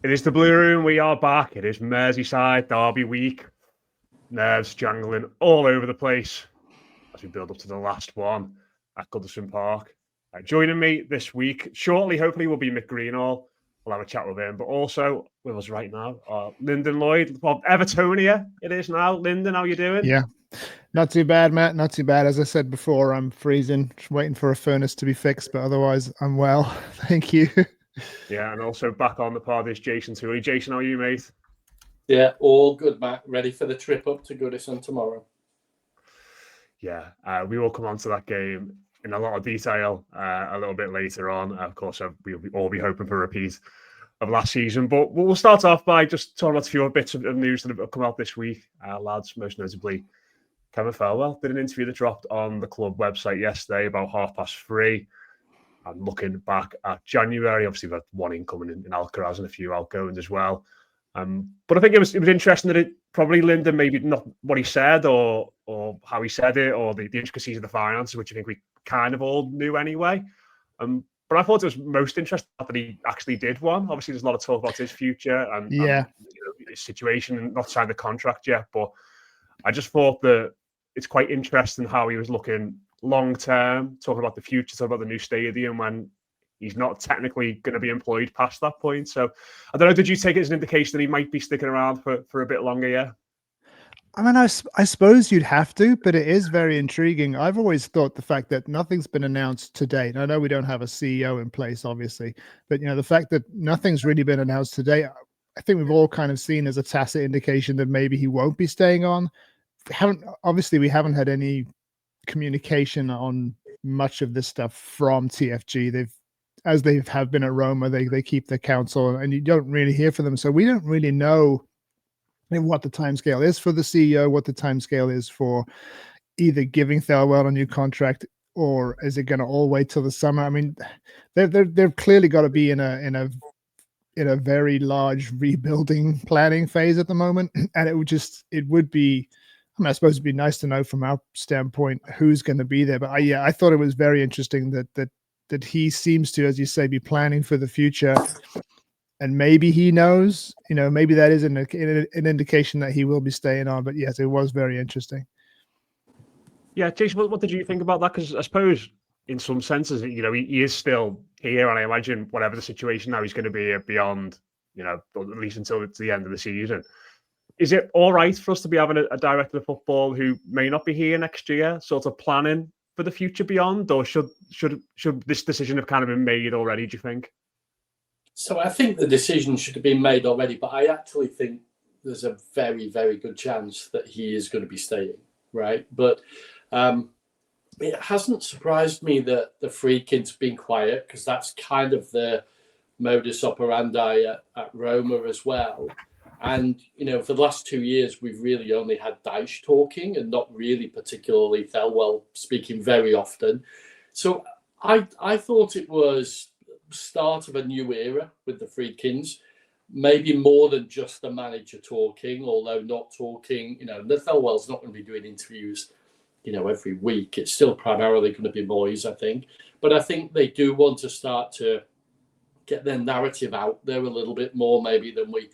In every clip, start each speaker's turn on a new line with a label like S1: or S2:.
S1: It is the Blue Room. We are back. It is Merseyside derby week. Nerves jangling all over the place as we build up to the last one at Goodison Park. Joining me this week, shortly, hopefully, will be Mick. We'll have a chat with him. But also with us right now, Lyndon Lloyd, well, Evertonia it is now. Lyndon, how you doing?
S2: Yeah, not too bad, Matt. Not too bad. As I said before, I'm freezing, just waiting for a furnace to be fixed, but otherwise I'm well. Thank you.
S1: Yeah, and also back on the pod is Jason Tooley. Jason, how are you, mate?
S3: Yeah, all good, Matt. Ready for the trip up to Goodison tomorrow.
S1: Yeah, we will come on to that game in a lot of detail a little bit later on. Of course, we'll all be hoping for a repeat of last season. But we'll start off by just talking about a few bits of news that have come out this week, lads, most notably Kevin Thelwell did an interview that dropped on the club website yesterday about 3:30. And looking back at January, obviously we've had one incoming in Alcaraz and a few outgoings as well. But I think it was interesting that it probably Lyndon, maybe not what he said or how he said it or the intricacies of the finances, which I think we kind of all knew anyway. But I thought it was most interesting that he actually did one. Obviously, there's a lot of talk about his future and his situation and not signed the contract yet. But I just thought that it's quite interesting how he was looking long term, talking about the future, talking about the new stadium when he's not technically going to be employed past that point. So I don't know, did you take it as an indication that he might be sticking around for a bit longer? Yeah.
S2: I mean, I suppose you'd have to, but it is very intriguing. I've always thought the fact that nothing's been announced to date. I know we don't have a CEO in place, obviously, but the fact that nothing's really been announced today, I think we've all kind of seen as a tacit indication that maybe he won't be staying on. We haven't had any communication on much of this stuff from TFG. As they have been at Roma, they keep the counsel and you don't really hear from them. So we don't really know what the timescale is for the CEO, what the timescale is for either giving Thelwell a new contract, or is it going to all wait till the summer? I mean, they've clearly got to be in a very large rebuilding planning phase at the moment, and it would be. I mean, I suppose it'd be nice to know from our standpoint who's going to be there. But I thought it was very interesting that he seems to, as you say, be planning for the future. And maybe he knows, maybe that is an indication that he will be staying on. But yes, it was very interesting.
S1: Yeah, Jason, what did you think about that? Because I suppose in some senses, he is still here. And I imagine whatever the situation now, he's going to be here beyond, at least until it's the end of the season. Is it all right for us to be having a director of football who may not be here next year, sort of planning for the future beyond, or should this decision have kind of been made already, do you think?
S3: So I think the decision should have been made already, but I actually think there's a very, very good chance that he is going to be staying, right? But it hasn't surprised me that the Friedkin's been quiet, because that's kind of the modus operandi at Roma as well. And, for the last 2 years, we've really only had Dyche talking and not really particularly Thelwell speaking very often. So I thought it was start of a new era with the Friedkins, maybe more than just the manager talking, although not talking, Thelwell's not going to be doing interviews, every week. It's still primarily going to be Moyes, I think. But I think they do want to start to get their narrative out there a little bit more maybe than we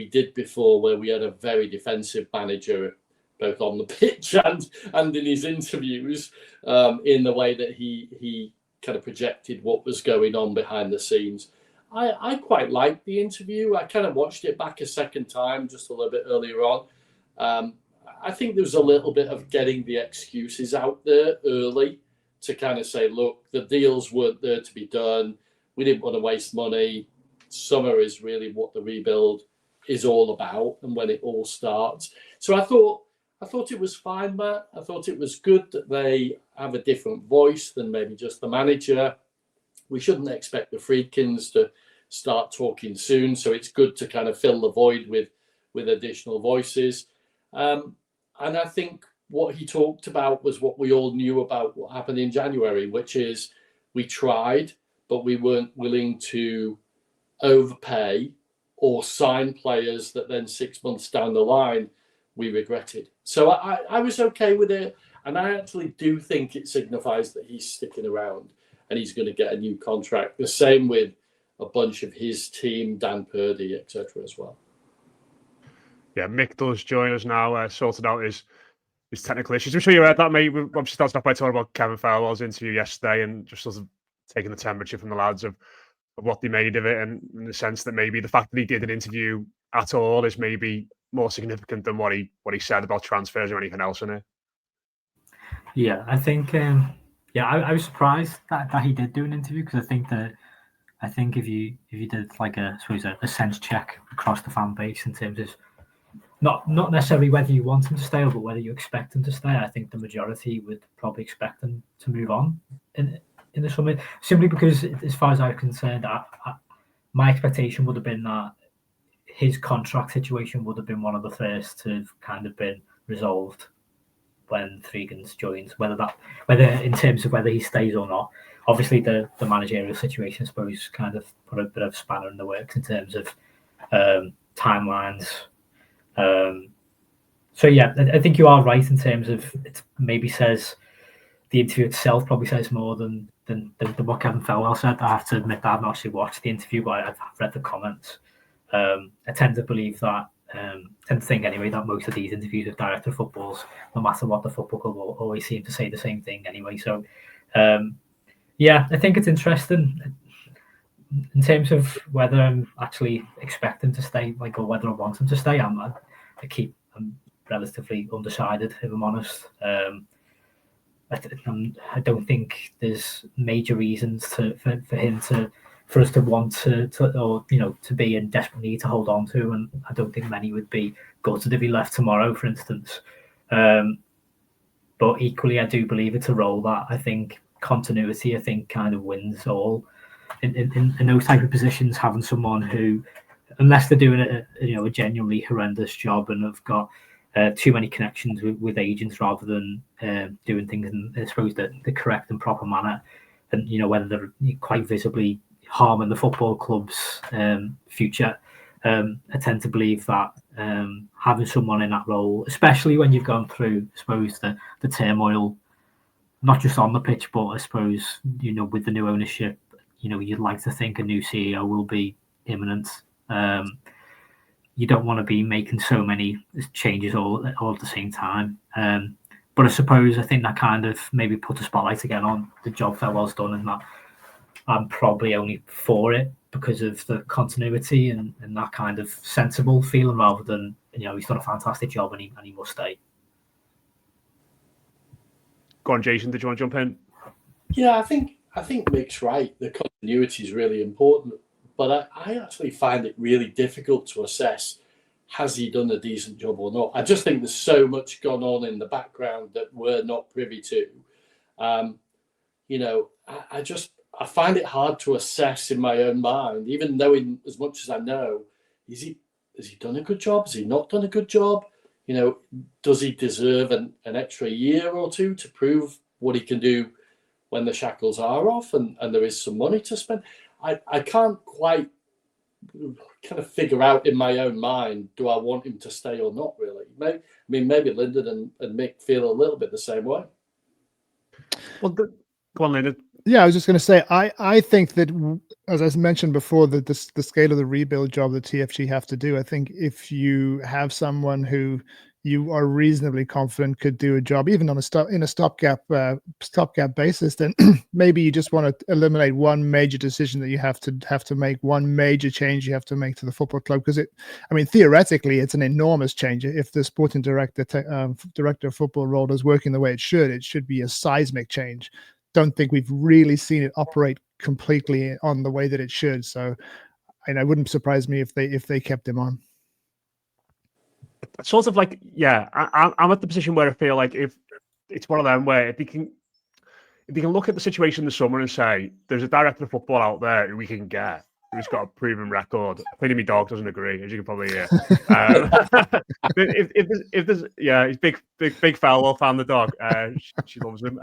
S3: did before, where we had a very defensive manager, both on the pitch and in his interviews, in the way that he kind of projected what was going on behind the scenes. I quite liked the interview. I kind of watched it back a second time just a little bit earlier on. I think there was a little bit of getting the excuses out there early to kind of say, look, the deals weren't there to be done. We didn't want to waste money. Summer is really what the rebuild is all about and when it all starts. So I thought it was fine, Matt. I thought it was good that they have a different voice than maybe just the manager. We shouldn't expect the Friedkins to start talking soon, so it's good to kind of fill the void with additional voices. And I think what he talked about was what we all knew about what happened in January, which is we tried, but we weren't willing to overpay or sign players that then 6 months down the line we regretted. So I was okay with it, and I actually do think it signifies that he's sticking around and he's going to get a new contract. The same with a bunch of his team, Dan Purdy, etc. as well.
S1: Yeah, Mick does join us now, sorted out his technical issues. I'm sure you heard that, mate. We obviously started off by talking about Kevin Thelwell's interview yesterday and just sort of taking the temperature from the lads of what they made of it, and in the sense that maybe the fact that he did an interview at all is maybe more significant than what he said about transfers or anything else in it.
S4: Yeah, I think I was surprised that he did do an interview, because I think if you did like a sense check across the fan base in terms of not necessarily whether you want him to stay, but whether you expect him to stay, I think the majority would probably expect him to move on in the summer, simply because, as far as I'm concerned, my expectation would have been that his contract situation would have been one of the first to have kind of been resolved when Threegans joins, whether in terms of whether he stays or not. Obviously, the managerial situation, I suppose, kind of put a bit of spanner in the works in terms of timelines. So yeah, I think you are right in terms of it. Maybe says the interview itself probably says more than what Kevin Thelwell said. I have to admit that I've not actually watched the interview, but I've read the comments. I tend to believe that. Tend to think anyway that most of these interviews with director of footballs, no matter what the football club, will always seem to say the same thing anyway. So yeah, I think it's interesting in terms of whether I'm actually expecting to stay, or whether I want him to stay. I'm relatively undecided, if I'm honest. I don't think there's major reasons for us to want to be in desperate need to hold on to, and I don't think many would be gutted if he left tomorrow, for instance. But equally, I do believe it's a role that I think continuity, kind of wins all. In those type of positions, having someone who, unless they're doing a genuinely horrendous job and have got too many connections with agents rather than doing things in, I suppose, the correct and proper manner, and whether they're quite visibly harming the football club's future, I tend to believe that having someone in that role, especially when you've gone through, I suppose, the turmoil, not just on the pitch, but I suppose, with the new ownership, you'd like to think a new CEO will be imminent. You don't want to be making so many changes all at the same time. But I think that kind of maybe put a spotlight again on the job Thelwell's done, and that I'm probably only for it because of the continuity and that kind of sensible feeling, rather than he's done a fantastic job and he must stay.
S1: Go on, Jason. Did you want to jump in?
S3: Yeah, I think Mick's right. The continuity is really important, but I actually find it really difficult to assess, has he done a decent job or not. I just think there's so much gone on in the background that we're not privy to. I find it hard to assess in my own mind, even knowing as much as I know. Has he done a good job? Has he not done a good job? Does he deserve an extra year or two to prove what he can do when the shackles are off and there is some money to spend? I can't quite kind of figure out in my own mind, do I want him to stay or not, really? Maybe Lyndon and Mick feel a little bit the same way.
S1: Well, go on, Lyndon.
S2: Yeah, I was just going to say, I think that, as I mentioned before, that the scale of the rebuild job that TFG have to do, I think if you have someone who you are reasonably confident could do a job, even on a stopgap basis, then maybe you just want to eliminate one major decision that you have to make, one major change you have to make to the football club, because theoretically it's an enormous change. If the sporting director of football role is working the way it should be a seismic change. Don't think we've really seen it operate completely on the way that it should. So, and it wouldn't surprise me if they kept him on.
S1: Sort of like, yeah, I'm at the position where I feel like if it's one of them where if you can look at the situation in the summer and say there's a director of football out there who we can get, who's got a proven record. Clearly, my dog doesn't agree, as you can probably hear. If there's he's big Thelwell fan, the dog. She loves him.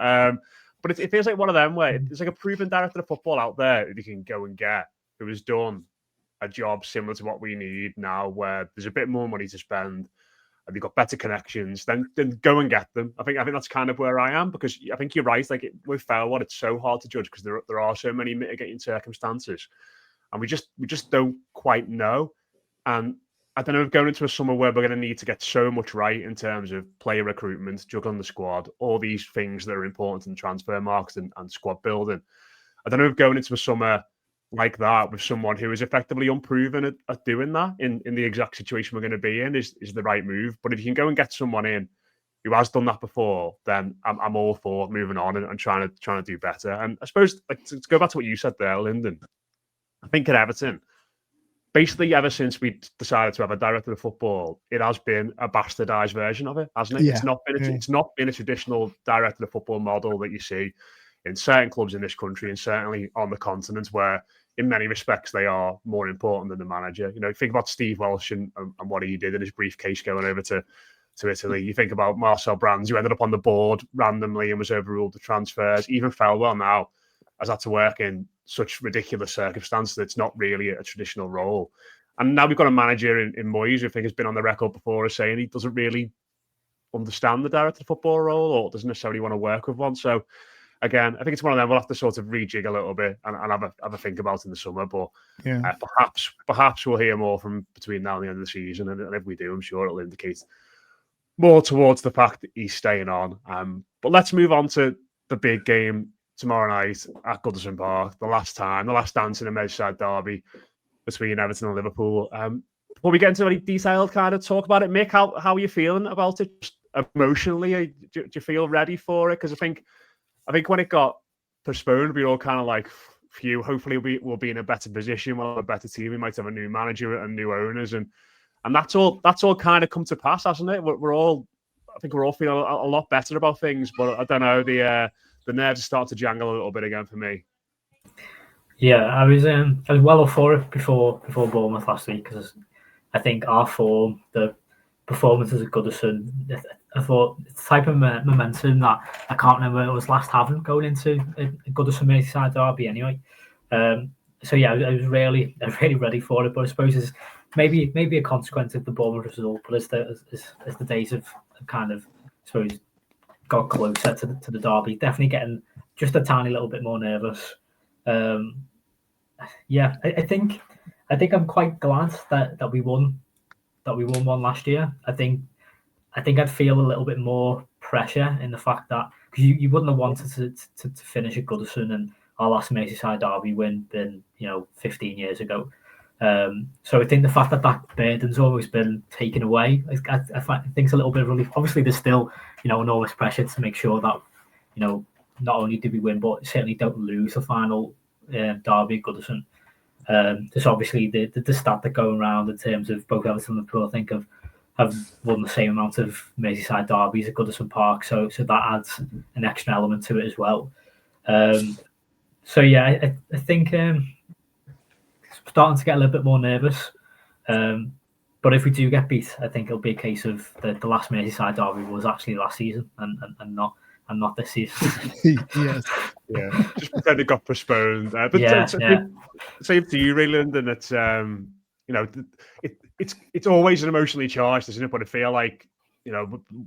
S1: But it feels like one of them where there's like a proven director of football out there who you can go and get, who has done a job similar to what we need now, where there's a bit more money to spend and they've got better connections, then go and get them. I think that's kind of where I am, because I think you're right. Like with Thelwell, it's so hard to judge because there are so many mitigating circumstances. and we just don't quite know. And I don't know, going into a summer where we're going to need to get so much right in terms of player recruitment, juggling the squad, all these things that are important in transfer market and squad building. I don't know if going into a summer like that with someone who is effectively unproven at doing that in the exact situation we're going to be in is the right move. But if you can go and get someone in who has done that before, then I'm all for moving on and trying to do better. And I suppose, like, to go back to what you said there, Lyndon, I think at Everton, basically ever since we decided to have a director of football, it has been a bastardized version of it, hasn't it?
S2: Yeah.
S1: It's not been a traditional director of football model that you see in certain clubs in this country and certainly on the continent, where in many respects they are more important than the manager. You know, think about Steve Welsh and what he did in his briefcase going over to Italy. You think about Marcel Brands, who ended up on the board randomly and was overruled the transfers. Even Thelwell now has had to work in such ridiculous circumstances that it's not really a traditional role. And now we've got a manager in Moyes who I think has been on the record before as saying he doesn't really understand the director of football role or doesn't necessarily want to work with one. So again, I think it's one of them we'll have to sort of rejig a little bit and have a think about in the summer. But perhaps we'll hear more from between now and the end of the season. And if we do, I'm sure it'll indicate more towards the fact that he's staying on. But let's move on to the big game tomorrow night at Goodison Park. The last dance in a Merseyside derby between Everton and Liverpool. Before we get into any detailed kind of talk about it, Mick, how are you feeling about it? Just emotionally, do you feel ready for it? Because I think when it got postponed, we were all kind of like, phew, hopefully we'll be in a better position, we'll have a better team, we might have a new manager and new owners, and that's all kind of come to pass, hasn't it? I think we're all feeling a lot better about things, but I don't know, the nerves are starting to jangle a little bit again for me.
S4: Yeah, I was well up for it before Bournemouth last week, because I think our form, the performances at Goodison, I thought the type of momentum that I can't remember it was last having going into a Goodison Merseyside derby anyway. So yeah, I was really ready for it, but I suppose it's maybe a consequence of the Bournemouth result. But as the days have kind of, I suppose, got closer to the derby, definitely getting just a tiny little bit more nervous. Yeah, I think I'm quite glad that we won one last year. I think I'd feel a little bit more pressure in the fact that, because you wouldn't have wanted to finish at Goodison and our last Merseyside derby win been 15 years ago. So I think the fact that burden's always been taken away, I think it's a little bit of relief. Obviously, there's still enormous pressure to make sure that not only did we win, but certainly don't lose the final derby at Goodison. There's obviously the stat that going around in terms of both Everton and Liverpool, I think, have won the same amount of Merseyside derbies at Goodison Park, so that adds an extra element to it as well. So yeah, I think starting to get a little bit more nervous. But if we do get beat, I think it'll be a case of the last Merseyside derby was actually last season and not this season.
S2: Yes.
S1: Yeah, just pretend it got postponed. But same to you, Rayland, and it's it's always an emotionally charged, isn't it? But I feel like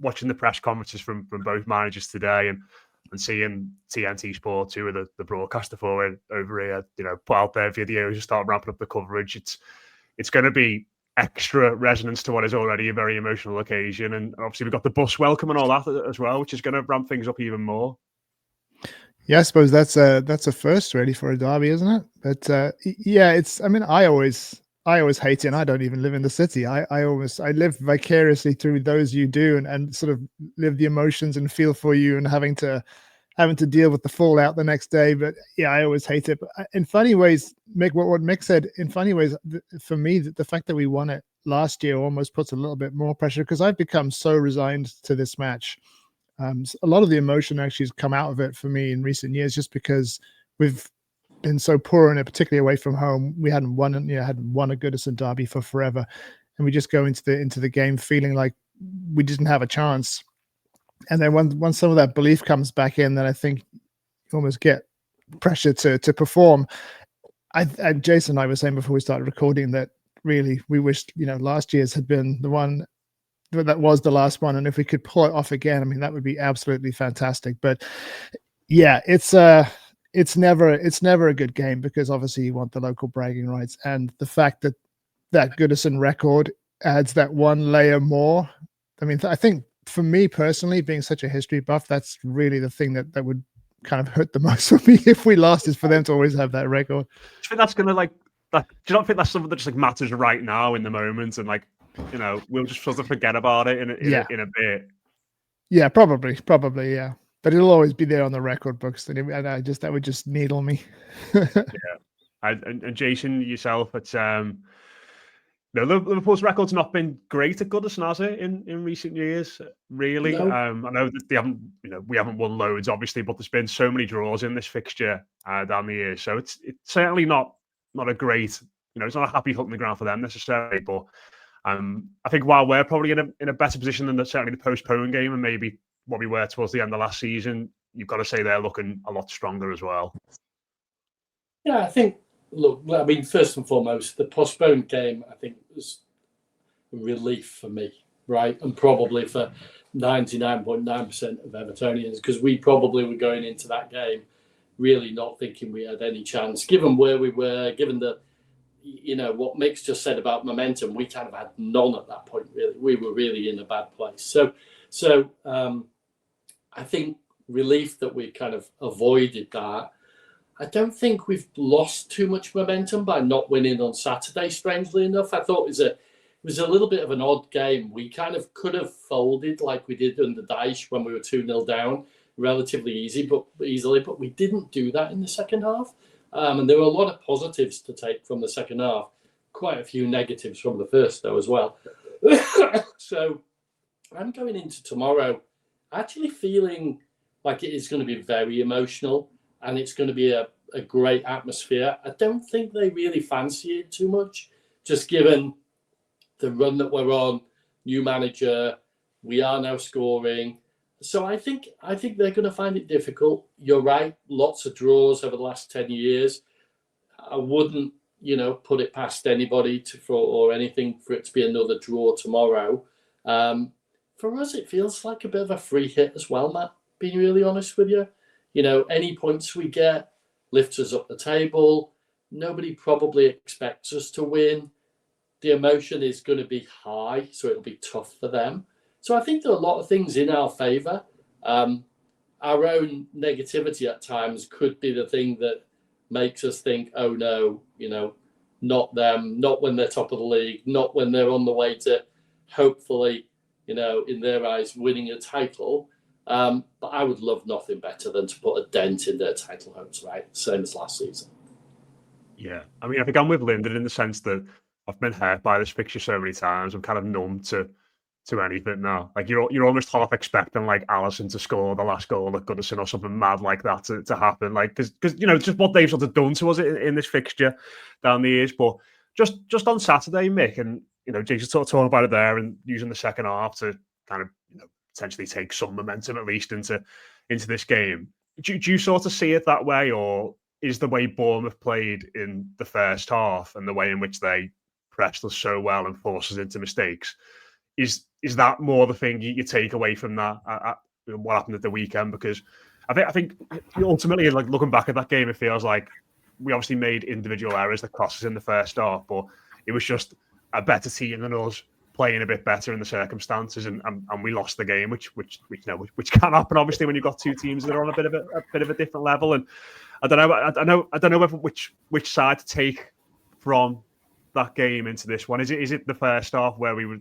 S1: watching the press conferences from both managers today and seeing TNT Sport, two of the broadcaster for over here, put out their videos and start ramping up the coverage. It's going to be extra resonance to what is already a very emotional occasion, and obviously we've got the bus welcome and all that as well, which is going to ramp things up even more.
S2: Yeah, I suppose that's a first really for a derby, isn't it? But yeah, it's. I mean, I always hate it, and I don't even live in the city. I live vicariously through those you do, and sort of live the emotions and feel for you, and having to deal with the fallout the next day. But yeah, I always hate it. But in funny ways, Mick, what Mick said, in funny ways, for me, the fact that we won it last year almost puts a little bit more pressure, because I've become so resigned to this match. A lot of the emotion actually has come out of it for me in recent years, just because we've been so poor in it, particularly away from home. We hadn't won a Goodison derby for forever, and we just go into the game feeling like we didn't have a chance. And then once some of that belief comes back in, then I think you almost get pressure to perform. Jason and I were saying before we started recording that really we wished last year's had been the one that was the last one, and if we could pull it off again, I mean, that would be absolutely fantastic. But yeah, it's it's never a good game because obviously you want the local bragging rights, and the fact that Goodison record adds that one layer more. I mean, I think for me personally, being such a history buff, that's really the thing that would kind of hurt the most for me if we lost, is for them to always have that record.
S1: Do you think that's gonna do you not think that's something that just matters right now in the moment, and we'll just sort of forget about it in a bit?
S2: Yeah, probably, yeah. But it'll always be there on the record books, and that would just needle me.
S1: Yeah, and Jason, yourself, it's Liverpool's record's not been great at Goodison, has it, in recent years? Really,
S3: No.
S1: I know that they haven't, we haven't won loads, obviously, but there's been so many draws in this fixture down the years, so it's certainly not a great, it's not a happy hunting ground for them necessarily. But I think while we're probably in a better position than certainly the postponed game and maybe what we were towards the end of last season, you've got to say they're looking a lot stronger as well.
S3: Yeah, I think. Look, I mean, first and foremost, the postponed game, I think, was a relief for me, right? And probably for 99.9% of Evertonians, because we probably were going into that game really not thinking we had any chance. Given where we were, given the, what Mick's just said about momentum, we kind of had none at that point, really. We were really in a bad place. So I think relief that we kind of avoided that. I don't think we've lost too much momentum by not winning on Saturday, strangely enough. I thought it was a little bit of an odd game. We kind of could have folded like we did under Dyche when we were 2-0 down relatively easily, but we didn't do that in the second half. And there were a lot of positives to take from the second half, quite a few negatives from the first, though, as well. So I'm going into tomorrow actually feeling like it is going to be very emotional. And it's going to be a great atmosphere. I don't think they really fancy it too much, just given the run that we're on, new manager, we are now scoring. So I think they're going to find it difficult. You're right, lots of draws over the last 10 years. I wouldn't, put it past anybody or anything for it to be another draw tomorrow. For us, it feels like a bit of a free hit as well, Matt, being really honest with you. Any points we get lifts us up the table. Nobody probably expects us to win. The emotion is going to be high, so it'll be tough for them. So I think there are a lot of things in our favour. Our own negativity at times could be the thing that makes us think, oh no, not them, not when they're top of the league, not when they're on the way to hopefully, in their eyes, winning a title. But I would love nothing better than to put a dent in their title hopes, right? Same as last season.
S1: Yeah. I mean, I think I'm with Lyndon in the sense that I've been hurt by this fixture so many times. I'm kind of numb to anything now. Like you're almost half expecting like Alisson to score the last goal at Goodison or something mad like that to happen. Like because just what they've sort of done to us in this fixture down the years. But just on Saturday, Mick, and Jason's talking about it there and using the second half to kind of potentially take some momentum at least into this game. Do you sort of see it that way, or is the way Bournemouth played in the first half and the way in which they pressed us so well and forced us into mistakes, is that more the thing you take away from that what happened at the weekend? Because I think ultimately, like looking back at that game, it feels like we obviously made individual errors that cost us in the first half, but it was just a better team than us playing a bit better in the circumstances, and we lost the game, which can happen obviously when you've got two teams that are on a bit of a different level. And I don't know which side to take from that game into this one. Is it the first half where we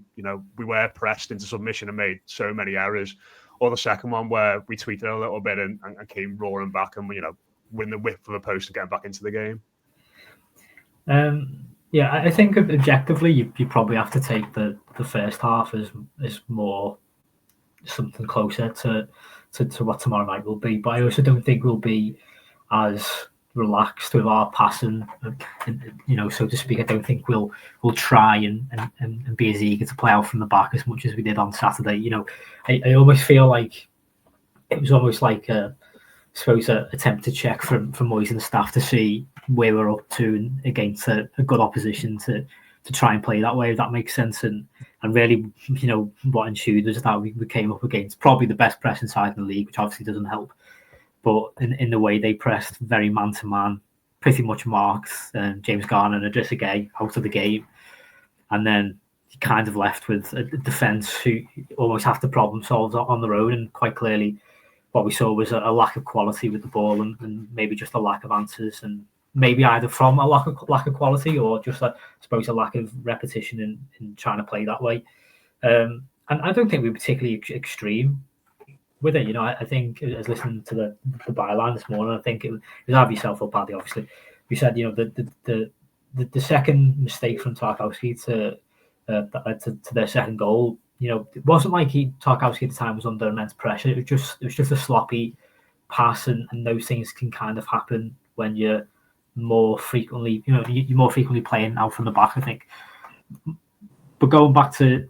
S1: were pressed into submission and made so many errors, or the second one where we tweaked it a little bit and came roaring back and win the whip for the post and getting back into the game?
S4: Yeah, I think objectively you probably have to take the first half as more something closer to what tomorrow night will be. But I also don't think we'll be as relaxed with our passing, so to speak. I don't think we'll try and be as eager to play out from the back as much as we did on Saturday. I almost feel like it was almost like a attempt to check from Moyes and staff to see where we're up to against a good opposition to try and play that way, if that makes sense. And really, what ensued was that we came up against probably the best pressing side in the league, which obviously doesn't help. but in the way they pressed, very man-to-man, pretty much marked James Garner and Idrissa Gueye out of the game. And then you kind of left with a defence who almost have to problem solve on their own. And quite clearly, what we saw was a lack of quality with the ball and maybe just a lack of answers. And maybe either from a lack of quality or just, I suppose, a lack of repetition in trying to play that way. And I don't think we were particularly extreme with it. I think I was listening to the byline this morning. I think it was either yourself or Paddy, obviously. We said, the second mistake from Tarkowski to their second goal, it wasn't like Tarkowski at the time was under immense pressure. It was just a sloppy pass, and those things can kind of happen when you're more frequently, you're more frequently playing out from the back, I think. But going back to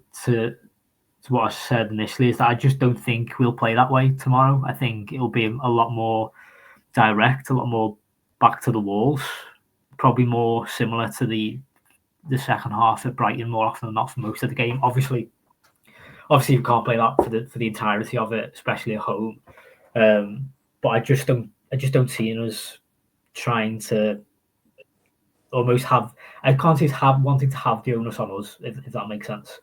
S4: what I said initially, is that I just don't think we'll play that way tomorrow. I think it'll be a lot more direct, a lot more back to the walls, probably more similar to the second half at Brighton more often than not for most of the game. Obviously you can't play that for the entirety of it, especially at home. But I just don't see us trying to almost have. I can't see us wanting to have the onus on us, if that makes sense.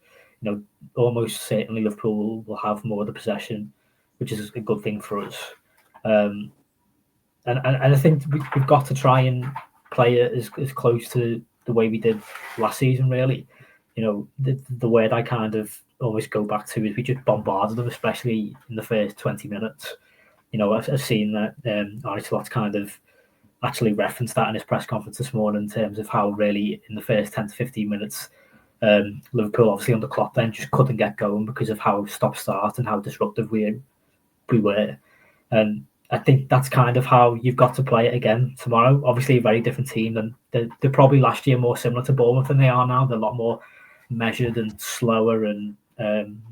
S4: Almost certainly Liverpool will have more of the possession, which is a good thing for us. And I think we've got to try and play it as close to the way we did last season, really. The word I kind of always go back to is we just bombarded them, especially in the first 20 minutes. I've seen that Arne Slot's kind of actually referenced that in his press conference this morning in terms of how really in the first 10 to 15 minutes, Liverpool, obviously under Klopp, then just couldn't get going because of how stop-start and how disruptive we were. And I think that's kind of how you've got to play it again tomorrow. Obviously, a very different team than they're probably last year, more similar to Bournemouth than they are now. They're a lot more measured and slower and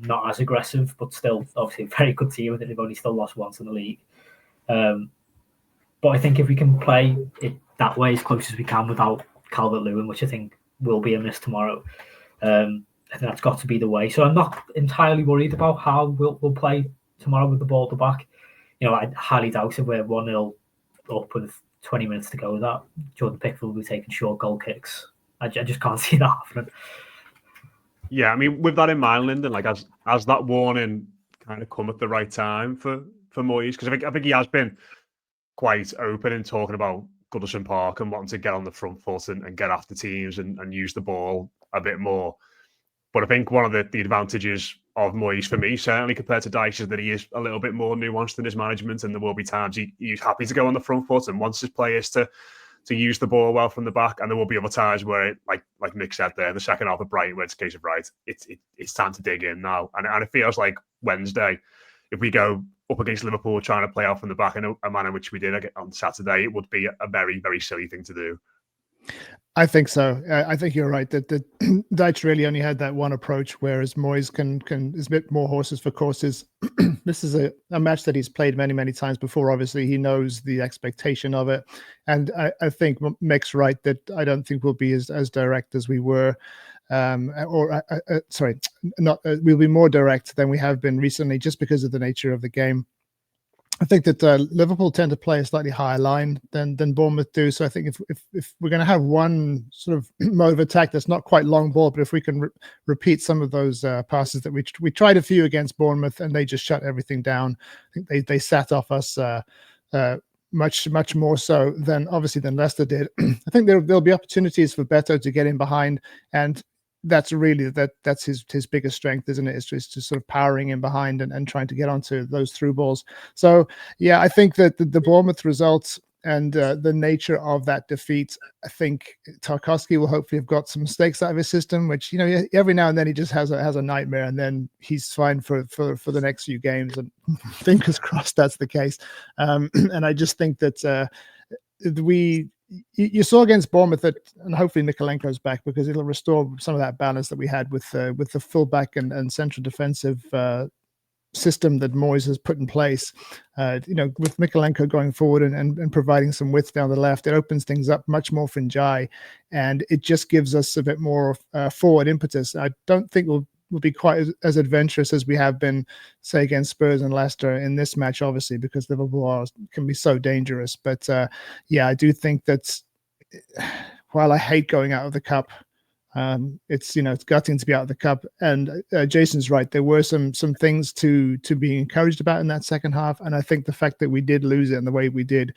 S4: not as aggressive, but still obviously a very good team. I think they've only still lost once in the league. But I think if we can play it that way as close as we can without Calvert-Lewin, which I think will be a miss tomorrow, I think that's got to be the way. So I'm not entirely worried about how we'll play tomorrow with the ball at the back. I highly doubt if we're 1-0 up with 20 minutes to go that Jordan Pickford will be taking short goal kicks. I just can't see that happening.
S1: Yeah, I mean, with that in mind, Lyndon, like as that warning kind of come at the right time for Moyes, because I think he has been quite open in talking about Goodison Park and wanting to get on the front foot and get after teams and use the ball a bit more. But I think one of the advantages of Moyes for me, certainly compared to Dyche, is that he is a little bit more nuanced in his management, and there will be times he's happy to go on the front foot and wants his players to use the ball well from the back, and there will be other times where, like Mick said there, the second half of Brighton, where it's a case of right, it's time to dig in now, and it feels like Wednesday, if we go up against Liverpool trying to play out from the back in a manner which we did on Saturday, it would be a very, very silly thing to do.
S2: I think so. I think you're right that Dyche really only had that one approach, whereas Moyes is a bit more horses for courses. This is a match that he's played many, many times before. Obviously, he knows the expectation of it. And I think Mick's right that I don't think we'll be as direct as we were. We'll be more direct than we have been recently just because of the nature of the game. I think that Liverpool tend to play a slightly higher line than Bournemouth do. So I think if we're going to have one sort of mode of attack that's not quite long ball, but if we can repeat some of those passes that we tried a few against Bournemouth and they just shut everything down. I think they sat off us much more so than Leicester did. I think there'll be opportunities for Beto to get in behind, and that's really that's his biggest strength, isn't it? It's just sort of powering in behind and trying to get onto those through balls. So yeah, I think that the Bournemouth results and the nature of that defeat, I think Tarkowski will hopefully have got some mistakes out of his system, which every now and then he just has a nightmare, and then he's fine for the next few games. And fingers crossed that's the case. And I just think that you saw against Bournemouth that, and hopefully Mikalenko's back because it'll restore some of that balance that we had with the fullback and central defensive system that Moyes has put in place. With Mikalenko going forward and providing some width down the left, it opens things up much more for Njai, and it just gives us a bit more forward impetus. I don't think we'll will be quite as adventurous as we have been, say, against Spurs and Leicester in this match, obviously, because Liverpool can be so dangerous. But yeah, I do think that while I hate going out of the cup, it's gutting to be out of the cup. And Jason's right. There were some things to be encouraged about in that second half, and I think the fact that we did lose it in the way we did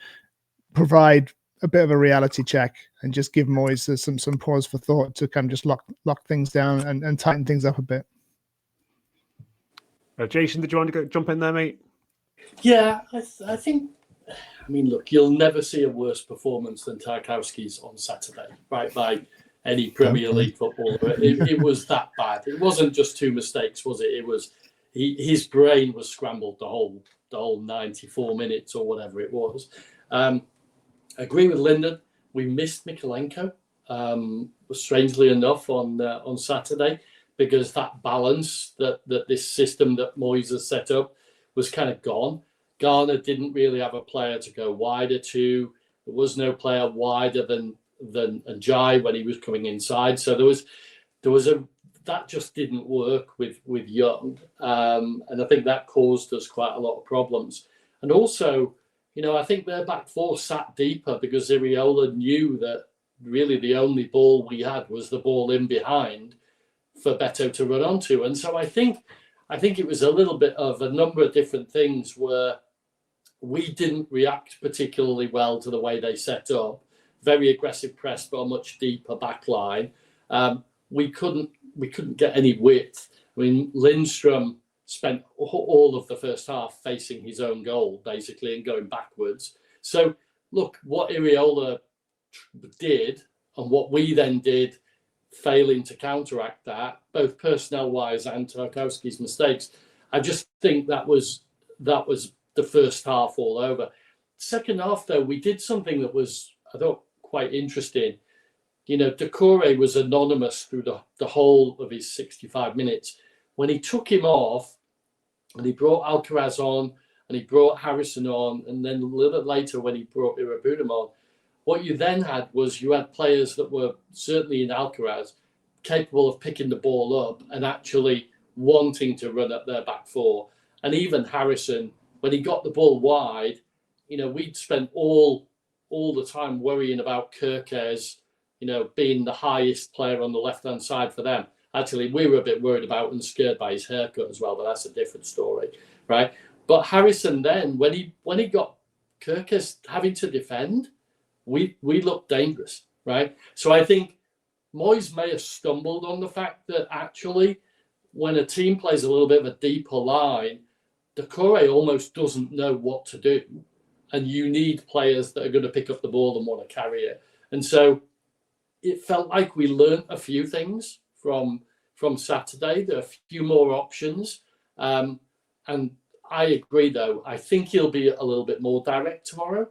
S2: provide a bit of a reality check and just give Moyes some pause for thought to kind of just lock things down and tighten things up a bit.
S1: Jason, did you want to jump in there, mate?
S3: Yeah, I think. I mean, look, you'll never see a worse performance than Tarkowski's on Saturday, right? By any Premier League footballer, it was that bad. It wasn't just 2 mistakes, was it? It was his brain was scrambled the whole 94 minutes or whatever it was. I agree with Lyndon. We missed Mykolenko, strangely enough, on Saturday, because that balance that this system that Moyes has set up was kind of gone. Garner didn't really have a player to go wider to. There was no player wider than Jai when he was coming inside. So there was that just didn't work with Young, and I think that caused us quite a lot of problems. And also, I think their back four sat deeper because Iriola knew that really the only ball we had was the ball in behind for Beto to run onto. And so I think it was a little bit of a number of different things where we didn't react particularly well to the way they set up. Very aggressive press, but a much deeper back line. We couldn't get any width. I mean, Lindstrom spent all of the first half facing his own goal, basically, and going backwards. So, look, what Iriola did and what we then did, failing to counteract that, both personnel-wise and Tarkowski's mistakes, I just think that was the first half all over. Second half, though, we did something that was, I thought, quite interesting. Doucoure was anonymous through the whole of his 65 minutes. When he took him off and he brought Alcaraz on and he brought Harrison on, and then a little bit later when he brought Irabudum on, what you then had was you had players that were certainly in Alcaraz capable of picking the ball up and actually wanting to run at their back four. And even Harrison, when he got the ball wide, we'd spent all the time worrying about Kirkes, being the highest player on the left-hand side for them. Actually, we were a bit worried about and scared by his haircut as well, but that's a different story, right? But Harrison then, when he got Kirkes having to defend, we looked dangerous, right? So I think Moyes may have stumbled on the fact that actually when a team plays a little bit of a deeper line, Doucoure almost doesn't know what to do. And you need players that are going to pick up the ball and want to carry it. And so it felt like we learned a few things from Saturday. There are a few more options. And I agree, though. I think he'll be a little bit more direct tomorrow,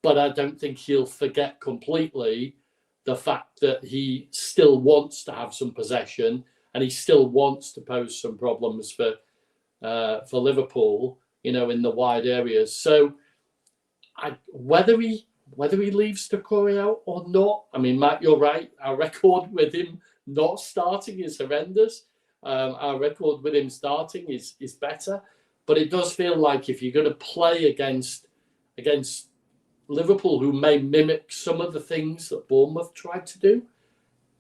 S3: but I don't think he'll forget completely the fact that he still wants to have some possession and he still wants to pose some problems for Liverpool, in the wide areas. So whether he leaves Doucoure out or not, I mean, Matt, you're right. Our record with him not starting is horrendous. Our record with him starting is better. But it does feel like if you're going to play against Liverpool, who may mimic some of the things that Bournemouth tried to do,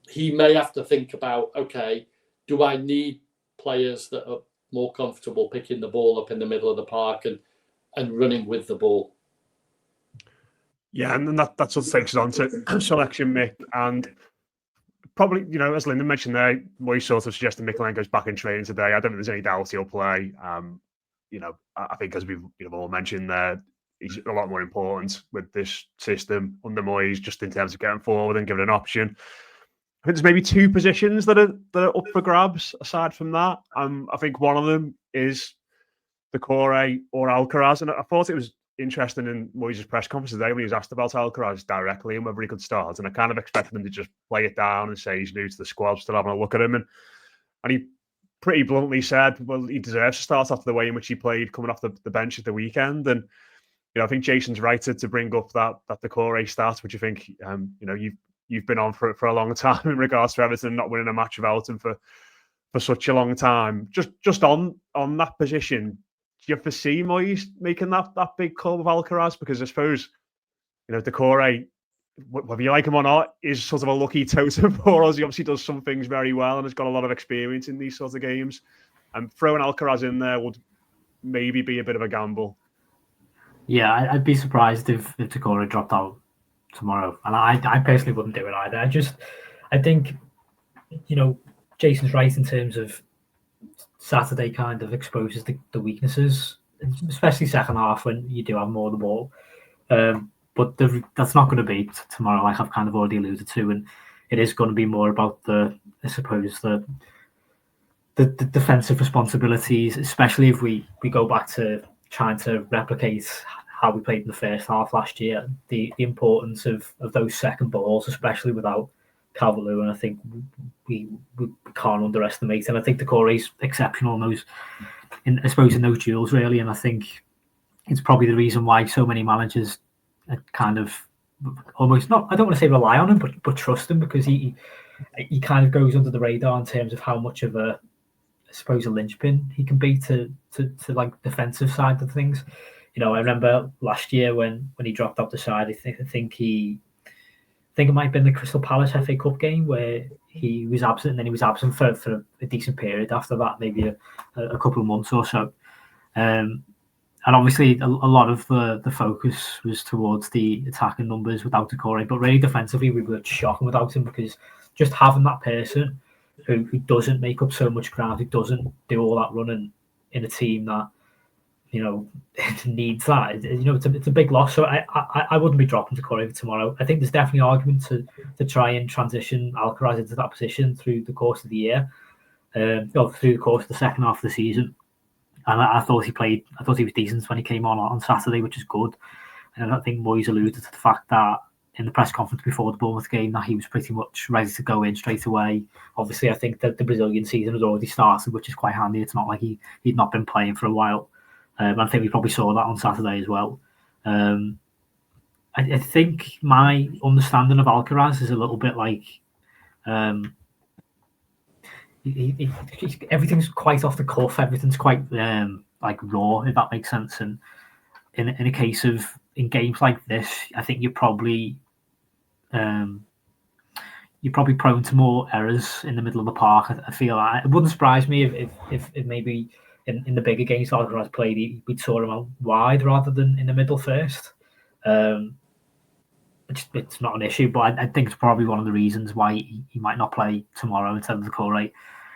S3: he may have to think about, okay, do I need players that are more comfortable picking the ball up in the middle of the park and running with the ball?
S1: Yeah, and that's what takes us on to selection, Mick. And probably, as Lyndon mentioned there, Moyes sort of suggested Mykolenko's back in training today. I don't think there's any doubt he'll play. I think as we've all mentioned there, he's a lot more important with this system under Moyes, just in terms of getting forward and giving an option. I think there's maybe 2 positions that are up for grabs aside from that. I think one of them is Doucoure or Alcaraz. And I thought it was interesting in Moyes' press conference today when he was asked about Alcaraz directly and whether he could start. And I kind of expected him to just play it down and say he's new to the squad, still having a look at him. And he pretty bluntly said, well, he deserves to start after the way in which he played coming off the bench at the weekend. And I think Jason's right to bring up that Doucoure stat, which I think you've been on for a long time in regards to Everton not winning a match without him for for such a long time. Just on that position, do you foresee Moyes making that big call with Alcaraz? Because I suppose, Doucoure, whether you like him or not, is sort of a lucky totem for us. He obviously does some things very well and has got a lot of experience in these sorts of games. And throwing Alcaraz in there would maybe be a bit of a gamble.
S4: Yeah, I'd be surprised if Doucoure dropped out tomorrow. And I personally wouldn't do it either. I think, Jason's right in terms of Saturday kind of exposes the weaknesses, especially second half when you do have more of the ball. But that's not going to be tomorrow, like I've kind of already alluded to, and it is going to be more about the defensive responsibilities, especially if we go back to trying to replicate how we played in the first half last year. The importance of those second balls, especially without Calvert-Lewin, and I think we can't underestimate. And I think Doucoure's exceptional in those, in those duels, really. And I think it's probably the reason why so many managers kind of almost not, I don't want to say rely on him, but trust him, because he kind of goes under the radar in terms of how much of a linchpin he can be to like defensive side of things. I remember last year when he dropped out the side, I think it might have been the Crystal Palace FA Cup game where he was absent, and then he was absent for a decent period after that, maybe a couple of months or so. And obviously, a lot of the focus was towards the attacking numbers without Doucoure, but really defensively, we were shocking without him, because just having that person who doesn't make up so much ground, who doesn't do all that running in a team that needs that, it's a big loss. So I wouldn't be dropping Doucoure tomorrow. I think there's definitely argument to try and transition Alcaraz into that position through the course of the year, or through the course of the second half of the season. And I thought he was decent when he came on Saturday, which is good. And I think Moyes alluded to the fact that in the press conference before the Bournemouth game that he was pretty much ready to go in straight away. Obviously, I think that the Brazilian season has already started, which is quite handy. It's not like he'd not been playing for a while. I think we probably saw that on Saturday as well. I think my understanding of Alcaraz is a little bit like everything's quite off the cuff. Everything's quite like raw, if that makes sense. And in a case of in games like this, I think you're probably prone to more errors in the middle of the park. I feel like it wouldn't surprise me if maybe in the bigger games Alcaraz played, we'd saw him out wide rather than in the middle first. It's not an issue, but I think it's probably one of the reasons why he might not play tomorrow instead of Doucoure.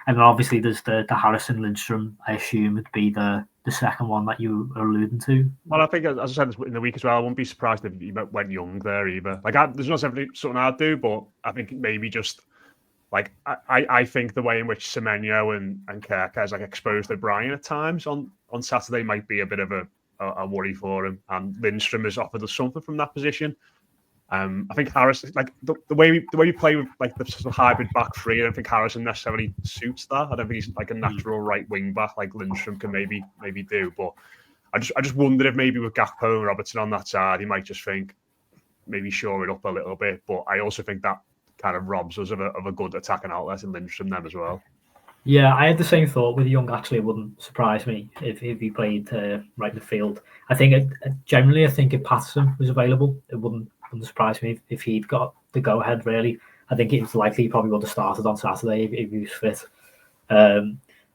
S4: And then obviously there's the Harrison Lindstrom, I assume would be the second one that you are alluding to.
S1: Well, I think, as I said in the week as well, I wouldn't be surprised if he went young there either. Like, there's not something I'd do, but I think maybe just like I think the way in which Semenyo and Kirk has like exposed O'Brien at times on Saturday might be a bit of a worry for him. And Lindstrom has offered us something from that position. I think Harrison, like the way we play with like the sort of hybrid back three, I don't think Harrison necessarily suits that. I don't think he's like a natural right wing back like Lindstrom can maybe do. But I just wondered if maybe with Gakpo and Robertson on that side, he might just think maybe shore it up a little bit. But I also think that kind of robs us of a good attacking outlet in Lindstrom then as well.
S4: Yeah, I had the same thought with Young. Actually, it wouldn't surprise me if he played right in the field. I think generally, I think if Patterson was available, it wouldn't surprise me if he'd got the go-ahead, really. I think it's likely he probably would have started on Saturday if he was fit. But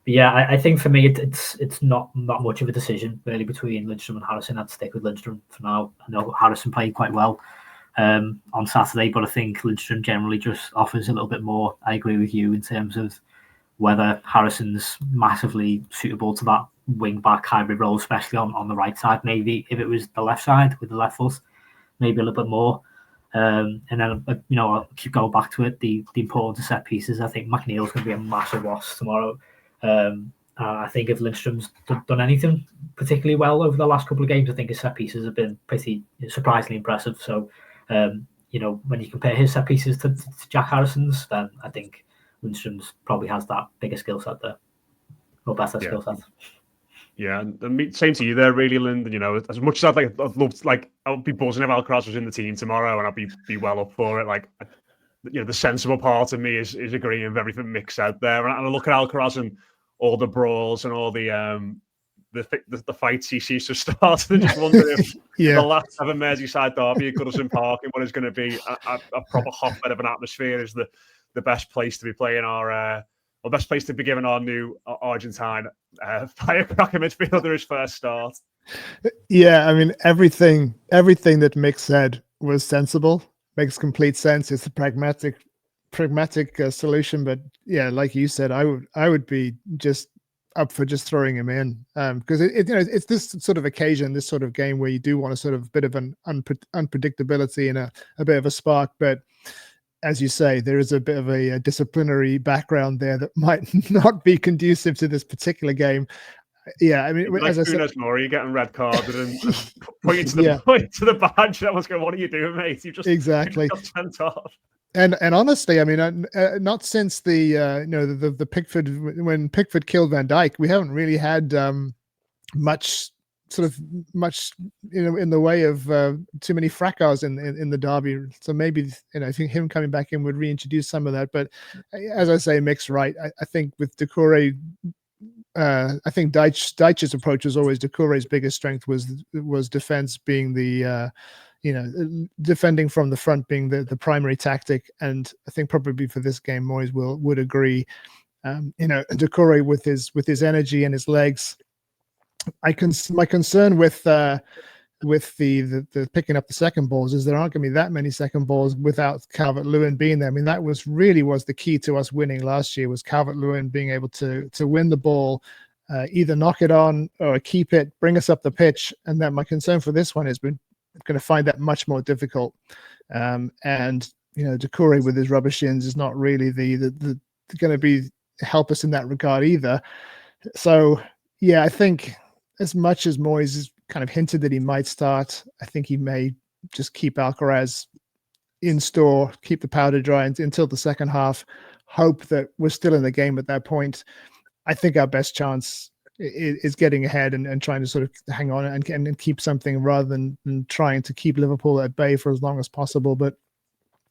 S4: yeah, I think for me, it's not much of a decision, really, between Lindstrom and Harrison. I'd stick with Lindstrom for now. I know Harrison played quite well on Saturday, but I think Lindstrom generally just offers a little bit more. I agree with you in terms of whether Harrison's massively suitable to that wing-back hybrid role, especially on the right side. Maybe if it was the left side with the left foot, maybe a little bit more. And then, I'll keep going back to it, the importance of set pieces. I think McNeil's going to be a massive loss tomorrow. I think if Lindstrom's done anything particularly well over the last couple of games, I think his set pieces have been pretty surprisingly impressive. So, when you compare his set pieces to Jack Harrison's, then I think Lindstrom's probably has that bigger skill set there, or better skill set.
S1: Yeah, and same to you there, really, Lyndon. As much as I'd love, I would be buzzing if Alcaraz was in the team tomorrow, and I'd be well up for it. Like, the sensible part of me is agreeing with everything Mick said there. And I look at Alcaraz and all the brawls and all the fights he seems to start, and just wonder if the last 7 Merseyside derby at Goodison Park in what is going to be a proper hotbed of an atmosphere is the best place to be playing our best place to be giving our new Argentine firecracker midfielder his first start.
S2: Yeah, I mean everything that Mick said was sensible, makes complete sense. It's a pragmatic solution, but yeah, like you said, I would be just up for just throwing him in, because it's this sort of occasion, this sort of game where you do want a sort of bit of an unpredictability and a bit of a spark, but as you say, there is a bit of a disciplinary background there that might not be conducive to this particular game. Yeah, I mean,
S1: like
S2: as I said,
S1: you're getting red carded and pointing to the badge. That was going, "What are you doing, mate? You just got sent off."
S2: And honestly, I mean, not since the Pickford, when Pickford killed Van Dijk, we haven't really had much in the way of too many fracas in the derby. So maybe I think him coming back in would reintroduce some of that. But as I say, Mick's right. I think with Doucoure, I think Dyche's approach was always Doucoure's biggest strength was defense, being the defending from the front being the primary tactic. And I think probably for this game, Moyes would agree. Doucoure with his energy and his legs. My concern with the picking up the second balls is there aren't going to be that many second balls without Calvert-Lewin being there. I mean, that was the key to us winning last year, was Calvert-Lewin being able to win the ball, either knock it on or keep it, bring us up the pitch. And then my concern for this one is we're going to find that much more difficult. And Doucoure with his rubber shins is not really the going to be help us in that regard either. So yeah, I think as much as Moyes has kind of hinted that he might start, I think he may just keep Alcaraz in store, keep the powder dry until the second half, hope that we're still in the game at that point. I think our best chance is getting ahead and trying to sort of hang on and keep something rather than trying to keep Liverpool at bay for as long as possible. But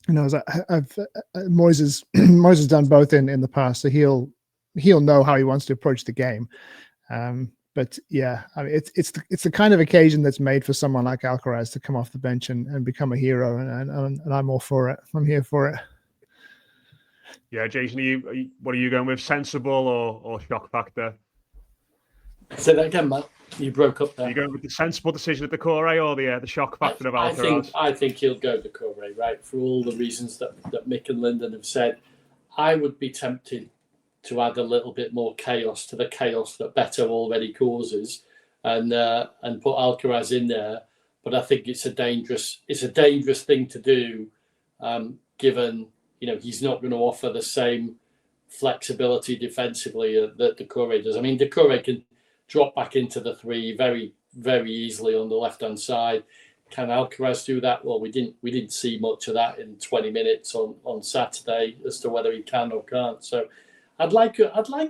S2: Moyes has done both in the past, so he'll know how he wants to approach the game. But yeah, I mean, it's the kind of occasion that's made for someone like Alcaraz to come off the bench and become a hero, and I'm all for it. I'm here for it.
S1: Yeah, Jason, what are you going with? Sensible or shock factor?
S3: Say that again, Matt. You broke up there.
S1: Are you going with the sensible decision of Doucoure or the shock factor of Alcaraz?
S3: I think he'll go Doucoure, right? For all the reasons that Mick and Lyndon have said. I would be tempted to add a little bit more chaos to the chaos that Beto already causes, and put Alcaraz in there. But I think it's a dangerous thing to do, given he's not going to offer the same flexibility defensively that Doucoure does. I mean, Doucoure can drop back into the 3 very, very easily on the left hand side. Can Alcaraz do that? Well, we didn't see much of that in 20 minutes on Saturday as to whether he can or can't. So I'd like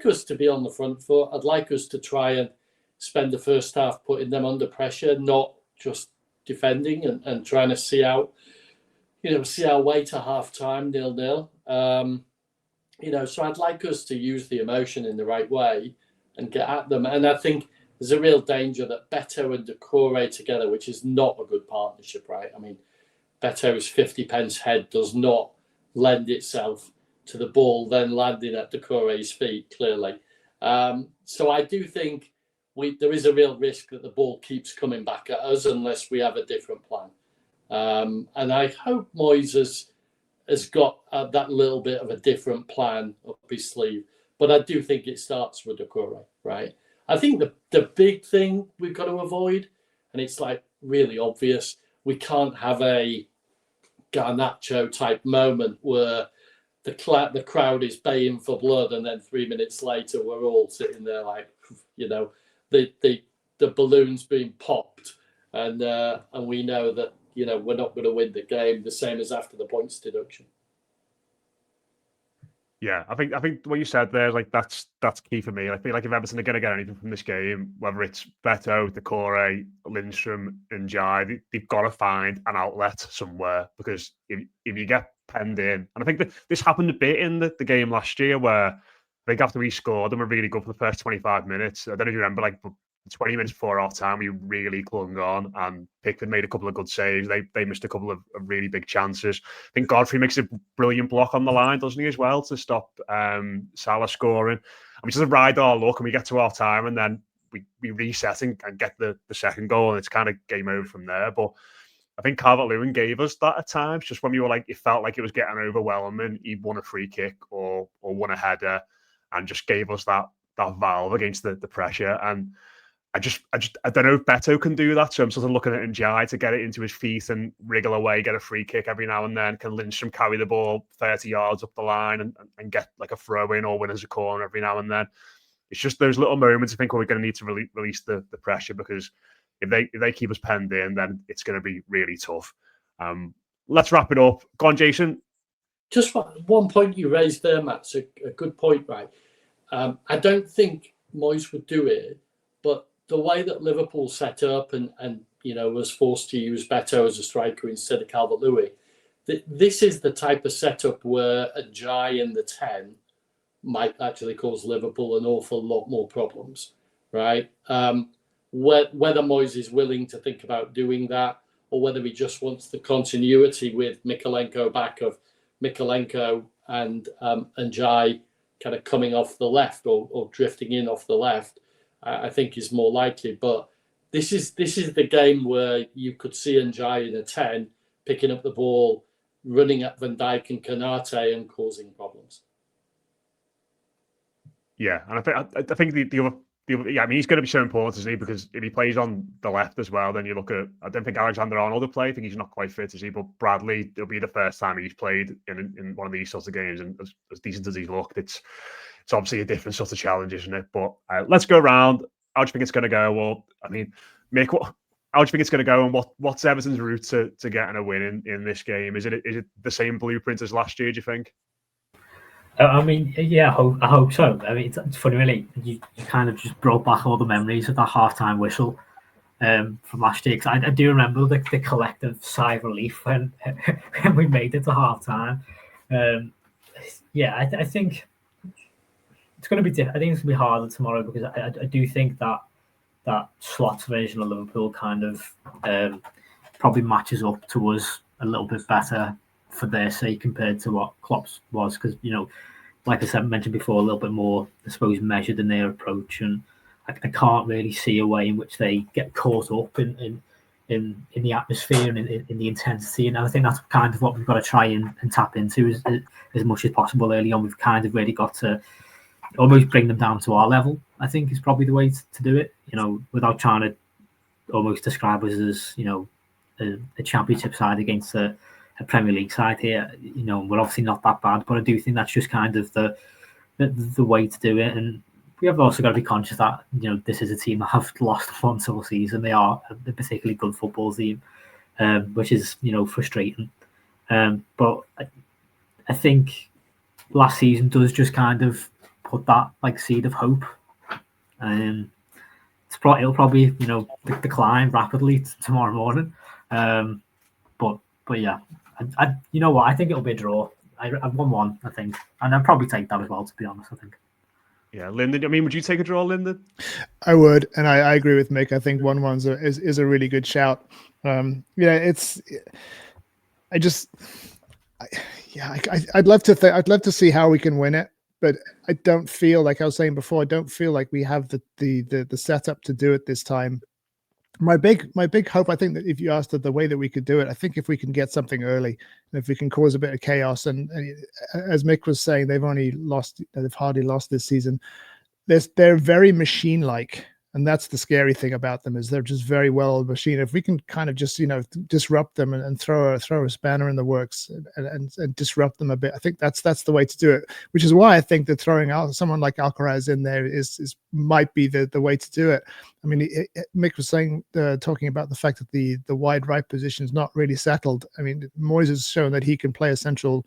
S3: us to be on the front foot. I'd like us to try and spend the first half putting them under pressure, not just defending and trying to see our way to half time 0-0. So I'd like us to use the emotion in the right way and get at them. And I think there's a real danger that Beto and Doucoure together, which is not a good partnership, right? I mean, Beto's 50 pence head does not lend itself to the ball then landing at Doucoure's feet, clearly. So I do think there is a real risk that the ball keeps coming back at us unless we have a different plan. And I hope Moyes has got that little bit of a different plan up his sleeve. But I do think it starts with Doucoure, right? I think the big thing we've got to avoid, and it's like really obvious, we can't have a Garnacho type moment where the crowd is baying for blood, and then 3 minutes later we're all sitting there like, the balloon's being popped, and we know that we're not going to win the game. The same as after the points deduction.
S1: Yeah, I think what you said there, like that's key for me. I feel like if Everton are going to get anything from this game, whether it's Beto, Doucoure, Lindstrom, and Jai, they've got to find an outlet somewhere, because if you get penned in. And I think that this happened a bit in the game last year where I think after we scored and were really good for the first 25 minutes, I don't know if you remember, like 20 minutes before half time, we really clung on, and Pickford made a couple of good saves. They missed a couple of really big chances. I think Godfrey makes a brilliant block on the line, doesn't he, as well, to stop Salah scoring. And we just ride our luck, and we get to half time, and then we reset and get the second goal, and it's kind of game over from there. But I think Calvert-Lewin gave us that at times, just when we were like, it felt like it was getting overwhelming. He won a free kick or won a header, and just gave us that valve against the pressure. And I don't know if Beto can do that. So I'm sort of looking at Njai to get it into his feet and wriggle away, get a free kick every now and then. Can Lindstrom carry the ball 30 yards up the line and get like a throw in or win as a corner every now and then? It's just those little moments I think where we're going to need to release the pressure, because if they keep us penned in, then it's going to be really tough. Let's wrap it up. Go on, Jason.
S3: Just one point you raised there, Matt. It's a good point, right? I don't think Moyes would do it, but the way that Liverpool set up and was forced to use Beto as a striker instead of Calvert-Lewin, this is the type of setup where a Jai in the 10 might actually cause Liverpool an awful lot more problems, right? Whether Moyes is willing to think about doing that, or whether he just wants the continuity with Mykolenko back of Mykolenko and Jai kind of coming off the left or drifting in off the left, I think is more likely. But this is the game where you could see Njai in a 10 picking up the ball, running at Van Dijk and Konate and causing problems.
S1: Yeah, and I think the other yeah, I mean, he's going to be so important, isn't he? Because if he plays on the left as well, then you look at, I don't think Alexander-Arnold will play. I think he's not quite fit, is he? But Bradley, it'll be the first time he's played in one of these sorts of games, and as decent as he's looked, it's obviously a different sort of challenge, isn't it? But let's go around. How do you think it's going to go? Well, I mean, Mick, how do you think it's going to go, and what's Everton's route to getting a win in this game? Is it the same blueprint as last year, do you think?
S4: I mean, yeah, I hope so. I mean, it's funny, really. You kind of just brought back all the memories of that halftime whistle from last year. Because I do remember the collective sigh of relief when we made it to halftime. Yeah, I think it's going to be. I think it's going to be harder tomorrow, because I do think that Slot's version of Liverpool kind of probably matches up to us a little bit better for their sake compared to what Klopp's was, because like I said, mentioned before, a little bit more, I suppose, measured in their approach, and I can't really see a way in which they get caught up in the atmosphere and in the intensity. And I think that's kind of what we've got to try and tap into as much as possible early on. We've kind of really got to almost bring them down to our level, I think, is probably the way to do it, without trying to almost describe us as a championship side against a Premier League side here. We're obviously not that bad, but I do think that's just kind of the way to do it. And we have also got to be conscious that this is a team that have lost once all season. They are a particularly good football team, which is frustrating. But I think last season does just kind of put that seed of hope. It'll probably decline rapidly tomorrow morning. But yeah, you know what? I think it'll be a draw. I've 1-1, I think, and I'd probably take that as well, to be honest. I think. Yeah,
S1: Lyndon. I mean, would you take a draw, Lyndon?
S2: I would, and I agree with Mick. I think 1-1 is a really good shout. I'd love to see how we can win it, but I don't feel, like I was saying before, I don't feel like we have the setup to do it this time. My big hope, I think, that if you asked the way that we could do it, I think if we can get something early, and if we can cause a bit of chaos, and as Mick was saying, they've hardly lost this season. They're very machine-like, and that's the scary thing about them, is they're just very well machine. If we can kind of just disrupt them and throw a spanner in the works and disrupt them a bit, I think that's the way to do it. Which is why I think that throwing out someone like Alcaraz in there is might be the way to do it. I mean, Mick was talking about the fact that the wide right position is not really settled. I mean, Moyes has shown that he can play a central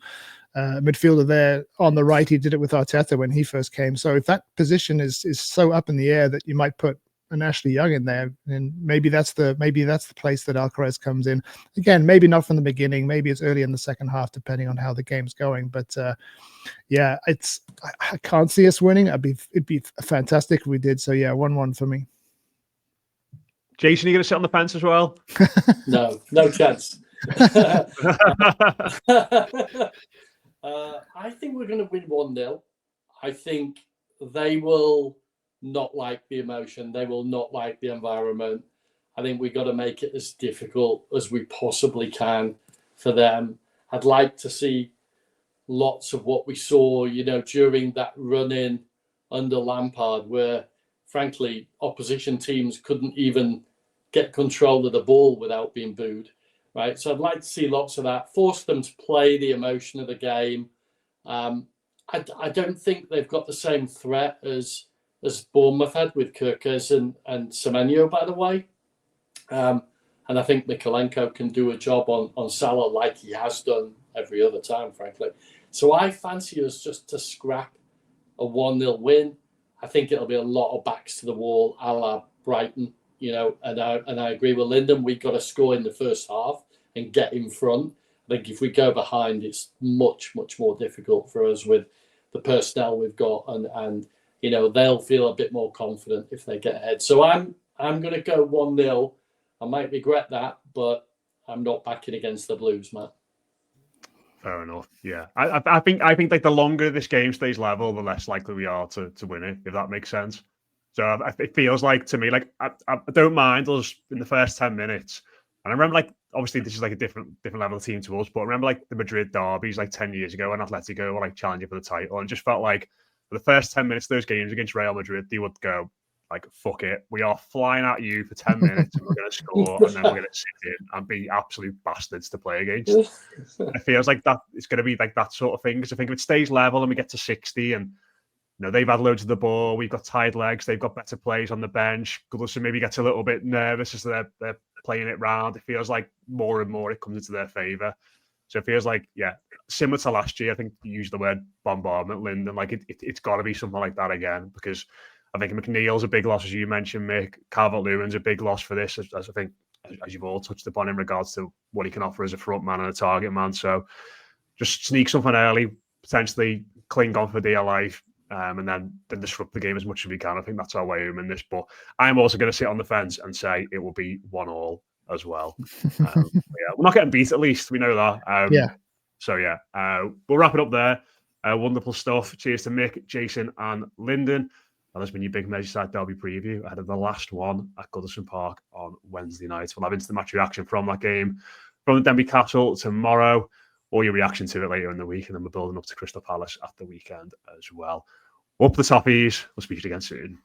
S2: midfielder there on the right. He did it with Arteta when he first came. So if that position is so up in the air that you might put an Ashley Young in there, and maybe that's the place that Alcaraz comes in. Again, maybe not from the beginning. Maybe it's early in the second half, depending on how the game's going. But yeah, I can't see us winning. It'd be fantastic if we did. So yeah, 1-1 for me.
S1: Jason, are you going to sit on the fence as well?
S3: No chance. I think we're going to win 1-0. I think they will not like the emotion. They will not like the environment. I think we've got to make it as difficult as we possibly can for them. I'd like to see lots of what we saw, during that run-in under Lampard, where, frankly, opposition teams couldn't even get control of the ball without being booed, right? So I'd like to see lots of that, force them to play the emotion of the game. I don't think they've got the same threat as Bournemouth had with Kirkes and Semenyo, by the way. And I think Mykolenko can do a job on Salah like he has done every other time, frankly. So I fancy us just to scrap a 1-0 win. I think it'll be a lot of backs to the wall, a la Brighton, and I agree with Lyndon. We've got to score in the first half and get in front. I think if we go behind, it's much, much more difficult for us with the personnel we've got, and they'll feel a bit more confident if they get ahead. So I'm going to go 1-0. I might regret that, but I'm not backing against the Blues, Matt.
S1: Fair enough. Yeah, I think like the longer this game stays level, the less likely we are to win it, if that makes sense. So it feels like to me, like I don't mind us in the first 10 minutes. And I remember, like, obviously this is like a different level of team to us, but I remember like the Madrid derbies like 10 years ago when Atletico were like challenging for the title, and it just felt like for the first 10 minutes of those games against Real Madrid, they would go like, fuck it, we are flying at you for 10 minutes and we're going to score, and then we're going to sit in and be absolute bastards to play against. It feels like that it's going to be like that sort of thing, because I think if it stays level and we get to 60 and they've had loads of the ball, we've got tired legs, they've got better players on the bench, Goodison maybe gets a little bit nervous as they're playing it round. It feels like more and more it comes into their favour. So it feels like, yeah, similar to last year, I think you used the word bombardment, Lyndon. Like it's got to be something like that again, because I think McNeil's a big loss, as you mentioned, Mick. Calvert-Lewin's a big loss for this, as I think, as you've all touched upon in regards to what he can offer as a front man and a target man. So just sneak something early, potentially cling on for dear life, and then disrupt the game as much as we can. I think that's our way home in this. But I'm also going to sit on the fence and say it will be 1-1 as well. Yeah, we're not getting beat, at least. We know that.
S2: Yeah.
S1: So, yeah, we'll wrap it up there. Wonderful stuff. Cheers to Mick, Jason, and Lyndon. And that's been your big Merseyside derby preview ahead of the last one at Goodison Park on Wednesday night. We'll have instant match reaction from that game from the Denby Castle tomorrow, or your reaction to it later in the week. And then we're building up to Crystal Palace at the weekend as well. Up the Toffees. We'll speak to you again soon.